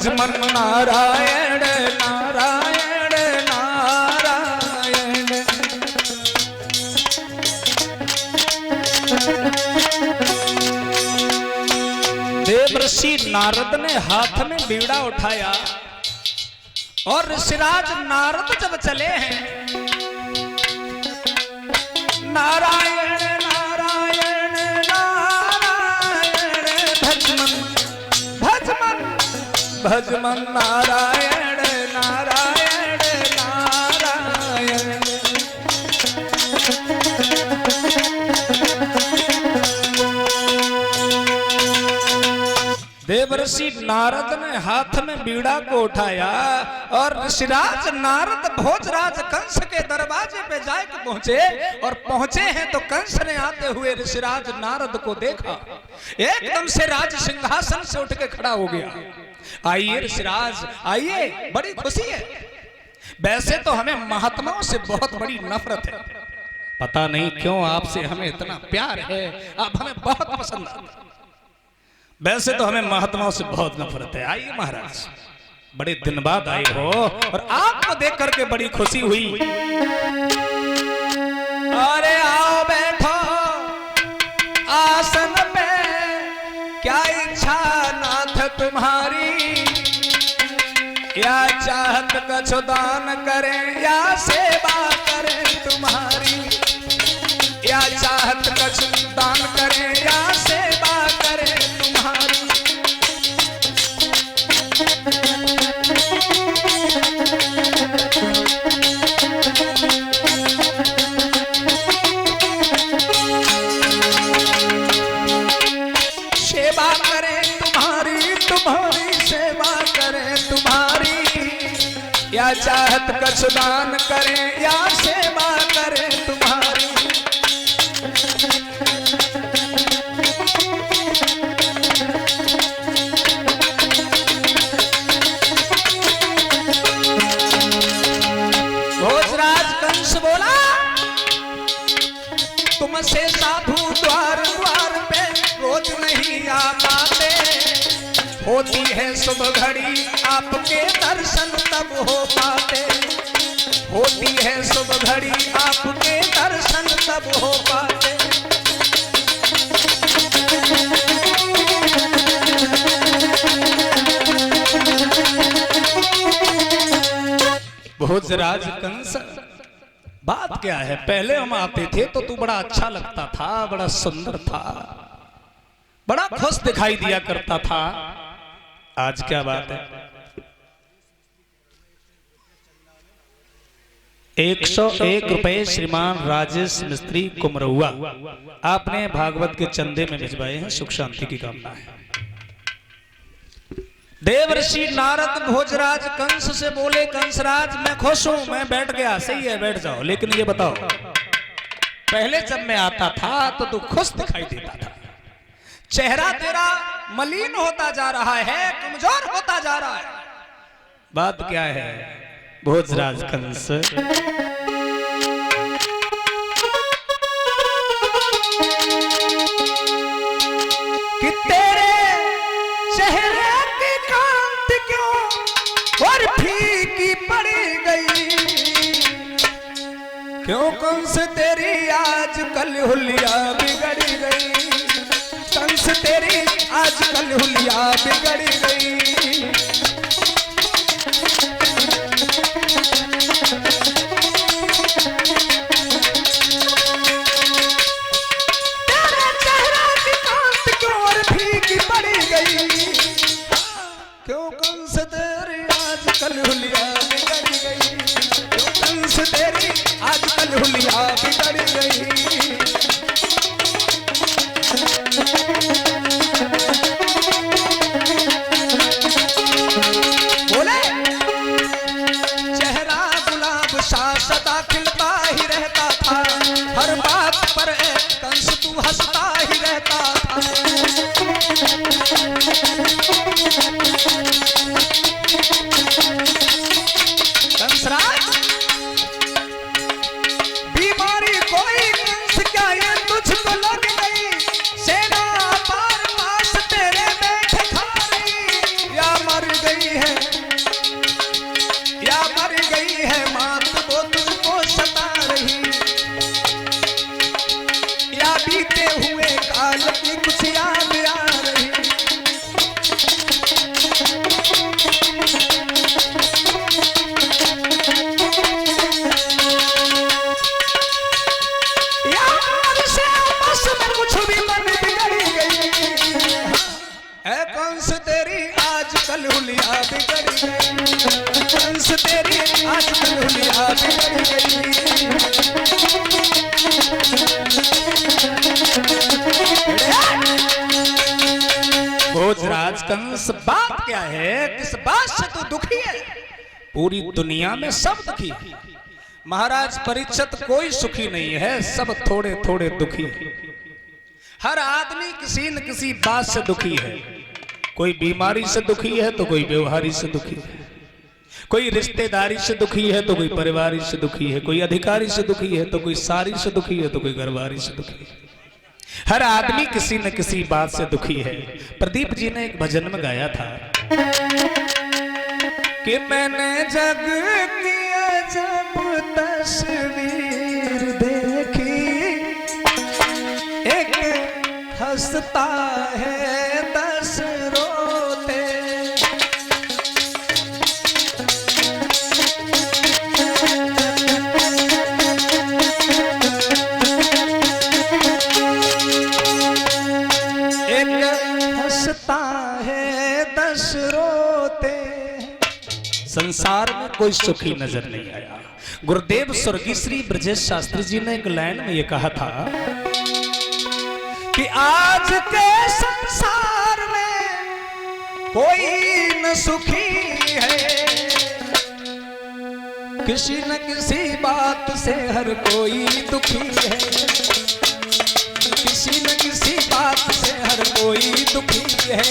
भजमन नारायण नारायण नारायण। देवर्षि नारद ने हाथ में बीड़ा उठाया और ऋषिराज नारद जब चले हैं, नारायण नारायण नारायण भजमन भजमन भजमन नारायण नारायण नारायण। देवर्षि नारद ने हाथ में बीड़ा को उठाया और ऋषिराज नारद भोजराज कंस के दरवाजे पे जाके पहुंचे, और पहुंचे हैं तो कंस ने आते हुए ऋषिराज नारद को देखा, एकदम से राज सिंहासन से उठ के खड़ा हो गया। आइए ऋषिराज आइए, बड़ी खुशी है। वैसे तो हमें महात्माओं से बहुत बड़ी नफरत है, पता नहीं क्यों आपसे हमें इतना प्यार है, आप हमें बहुत पसंद आते हैं। वैसे तो हमें महात्माओं से बहुत नफरत है। आइए महाराज, बड़े दिन बाद आए हो और आपको देख करके बड़ी खुशी हुई। अरे आओ बैठो आसन पे, क्या इच्छा नाथ तुम्हारी, या चाहत कछु दान करें या सेवा करें तुम्हारी, या चाहत कछु दान करें या सेवा करें तुम्हारी। सेवा करें तुम्हारी तुम्हारी सेवा करें तुम्हारी, या चाहत कछु दान करें या सेवा करें तुम्हारी। तुमसे साधु द्वार द्वार पे रोज नहीं आ पाते, होती है शुभ घड़ी आपके दर्शन तब हो पाते, होती है शुभ घड़ी आपके दर्शन तब हो पाते। भोजराज कंस, बात क्या है, पहले हम आते थे तो तू बड़ा अच्छा लगता था, बड़ा सुंदर था, बड़ा खुश दिखाई दिया करता था, आज क्या बात है? 101 रुपए श्रीमान राजेश मिस्त्री कुमरहुआ आपने भागवत के चंदे में भिजवाए हैं, सुख शांति की कामना है। देवर्षि नारद भोजराज कंस से बोले, कंसराज मैं खुश हूं, मैं बैठ गया, सही है बैठ जाओ, लेकिन ये बताओ पहले जब मैं आता था तो तू खुश दिखाई देता था, चेहरा तेरा मलिन होता जा रहा है, कमजोर होता जा रहा है, बात क्या है? भोजराज कंस, कि तेरे चेहरे और फीकी पड़ गई, क्यों कंस तेरी आज कल हुलिया बिगड़ गई, कंस तेरी आज कल हुलिया बिगड़ गई। तेरे चेहरा की कांत क्यों और फीकी पड़ गई, क्यों कंस तेरी आजकल हुलिया बिगड़ गई, क्यों कंस तेरी आजकल हुलिया बिगड़ गई। बोले चेहरा गुलाब सा सदा खिलता ही रहता था, हर बात पर कंस तू हंसता ही रहता था। कंसराज बीमारी कोई कंस क्या काल की कुछ याद आ रही। यार से बस में कुछ भी मन बिगड़ गई है। कंस तेरी आजकल हुलिया बिगड़ गई, कंस तेरी आजकल हुलिया बिगड़ गई। भोजराज कंस, बात क्या है? किस बात से तू दुखी है? पूरी दुनिया में सब दुखी है महाराज परीक्षित, कोई सुखी नहीं है, सब थोड़े थोड़े दुखी है। हर आदमी किसी न किसी बात से दुखी है। कोई बीमारी से दुखी है तो कोई व्यवहारी से दुखी है, कोई रिश्तेदारी से दुखी है तो कोई परिवारी से दुखी है, कोई अधिकारी से दुखी है तो कोई सारी से दुखी है तो कोई घरवारी से दुखी है। हर आदमी किसी न किसी बात से दुखी है। प्रदीप जी ने एक भजन में गाया था कि मैंने जग की अजब तस्वीर देखी, एक हंसता है 10 रोते। हंसता है 10 रोते। संसार में कोई सुखी नजर नहीं आया। गुरुदेव स्वर्गीय श्री ब्रजेश शास्त्री जी ने एक लाइन में ये कहा था कि आज के संसार में कोई न सुखी है, किसी न किसी बात से हर कोई दुखी है, किसी न किसी बात से हर कोई दुखी है।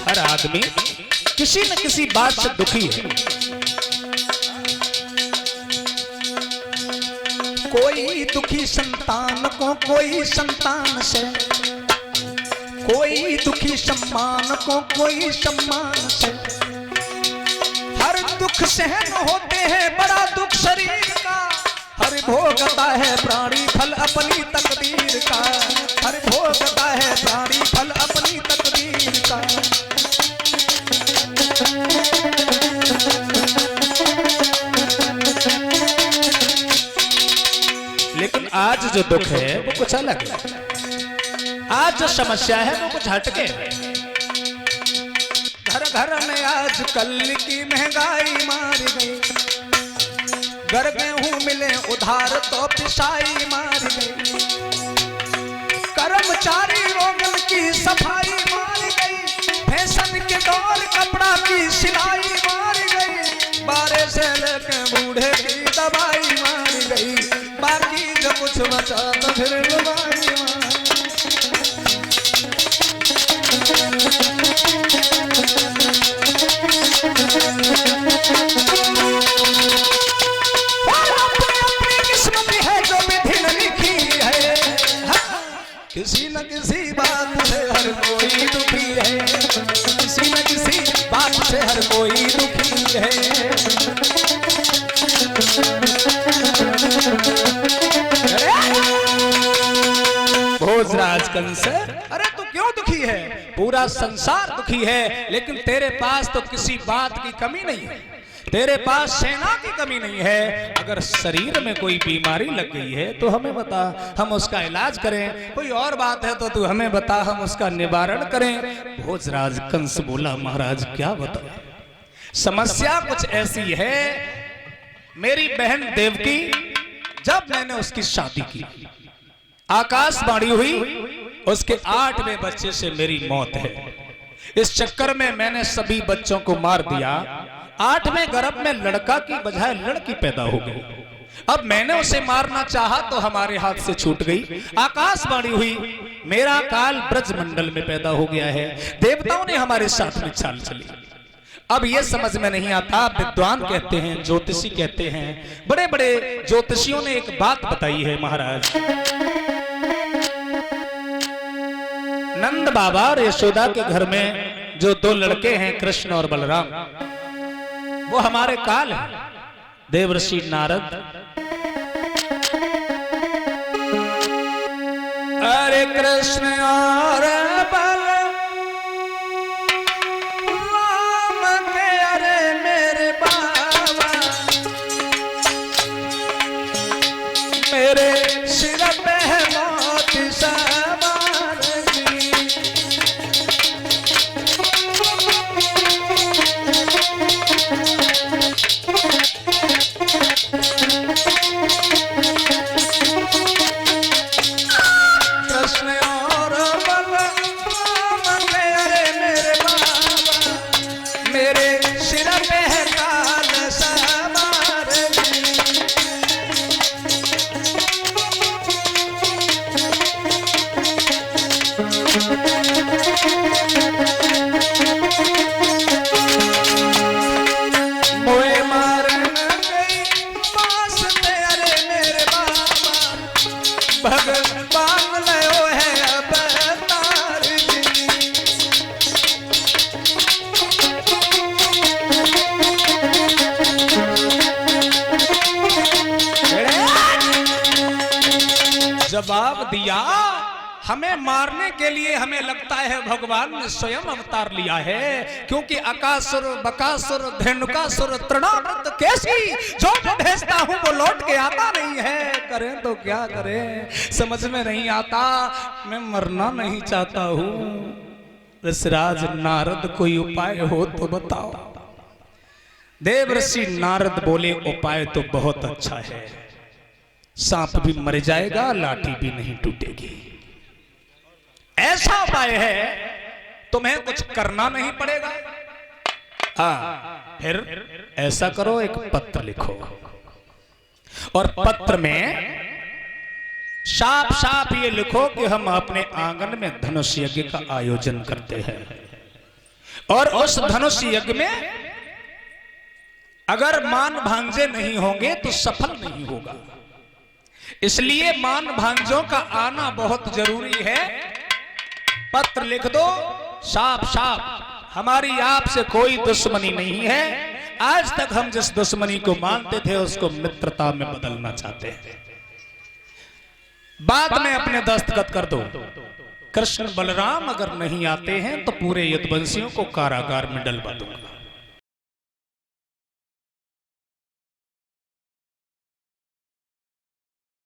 हर आदमी किसी न किसी बात से दुखी है। कोई दुखी संतान को कोई संतान से, कोई दुखी सम्मान को कोई सम्मान से। हर दुख सहन होते हैं बड़ा दुख शरीर का, हर भोगता है प्राणी फल अपनी तकदीर का, हर भोगता है प्राणी फल अपनी तकदीर का। लेकिन आज जो दुख है वो कुछ अलग है। आज जो समस्या है वो कुछ हटके है। घर घर में आज कल की महंगाई मार गई, घर गेहूं मिले उधार तो पिसाई मार गई, कर्मचारी रोगन की सफाई मार गई, फैशन के दौर कपड़ा की सिलाई मार गई, बारे से लेके बूढ़े की दवाई मार गई, बाकी जो कुछ बचा तो फिर लुभाई मार। किसी न किसी बात से हर कोई दुखी है, किसी न किसी बात से हर कोई दुखी है। भोजराज कंस, अरे तू क्यों दुखी है? पूरा संसार दुखी है, लेकिन तेरे पास तो किसी बात की कमी नहीं है, तेरे पास सेना की कमी नहीं है। अगर शरीर में कोई बीमारी लग गई है तो हमें बता, हम उसका इलाज करें। कोई और बात है तो तू हमें बता, हम उसका निवारण करें। भोजराज कंस बोला, महाराज क्या बताएं, समस्या कुछ ऐसी है। मेरी बहन देवकी, जब मैंने उसकी शादी की, आकाशवाणी हुई, उसके 8वें बच्चे से मेरी मौत है। इस चक्कर में मैंने सभी बच्चों को मार दिया। 8वें गर्भ में लड़का की बजाय लड़की पैदा हो गई। अब मैंने उसे मारना चाहा तो हमारे हाथ से छूट गई। आकाशवाणी हुई, मेरा काल ब्रजमंडल में पैदा हो गया है। देवताओं ने हमारे साथ में चाल चली। अब यह समझ में नहीं आता। विद्वान कहते हैं, ज्योतिषी कहते हैं, बड़े बड़े ज्योतिषियों ने एक बात बताई है महाराज। नंद बाबा और यशोदा के घर में जो 2 लड़के हैं, कृष्ण और बलराम, वो हमारे काल है देवर्षि नारद। अरे कृष्ण और बलराम के अरे मेरे बाबा मेरे सिर पे है मोती सवार जी। कृष्ण और बलराम के अरे मेरे बाबा मेरे सिर पे है काल सवार जी। मोए मारन गई पास ते अरे मेरे बाबा भगवान लयो है अब तार जी। जवाब दिया हमें मारने के लिए हमें लगता है भगवान ने स्वयं अवतार लिया है, क्योंकि अकासुर बकासुर धेनुकासुर तृणावर्त कैसी जो मैं भेजता हूं वो लौट के आता नहीं है। करें तो क्या करें समझ में नहीं आता, मैं मरना नहीं चाहता हूं। ऋषिराज नारद कोई उपाय हो तो बताओ। देवर्षि नारद बोले उपाय तो बहुत अच्छा है, सांप भी मर जाएगा लाठी भी नहीं टूटेगी। ऐसा उपाय है तुम्हें कुछ करना नहीं पड़ेगा। हाँ फिर ऐसा करो, एक पत्र लिखो और पत्र में साफ साफ ये लिखो कि हम अपने आंगन में धनुष यज्ञ का आयोजन करते हैं और उस धनुष यज्ञ में अगर मान भांजे नहीं होंगे तो सफल नहीं होगा। इसलिए मान भांजों का आना बहुत जरूरी है। पत्र लिख दो साफ साफ, हमारी आपसे कोई दुश्मनी नहीं है। आज तक हम जिस दुश्मनी को मानते थे उसको मित्रता में बदलना चाहते हैं। बाद में अपने दस्तखत कर दो। कृष्ण बलराम अगर नहीं आते हैं तो पूरे यदुवंशियों को कारागार में डलवा दूंगा।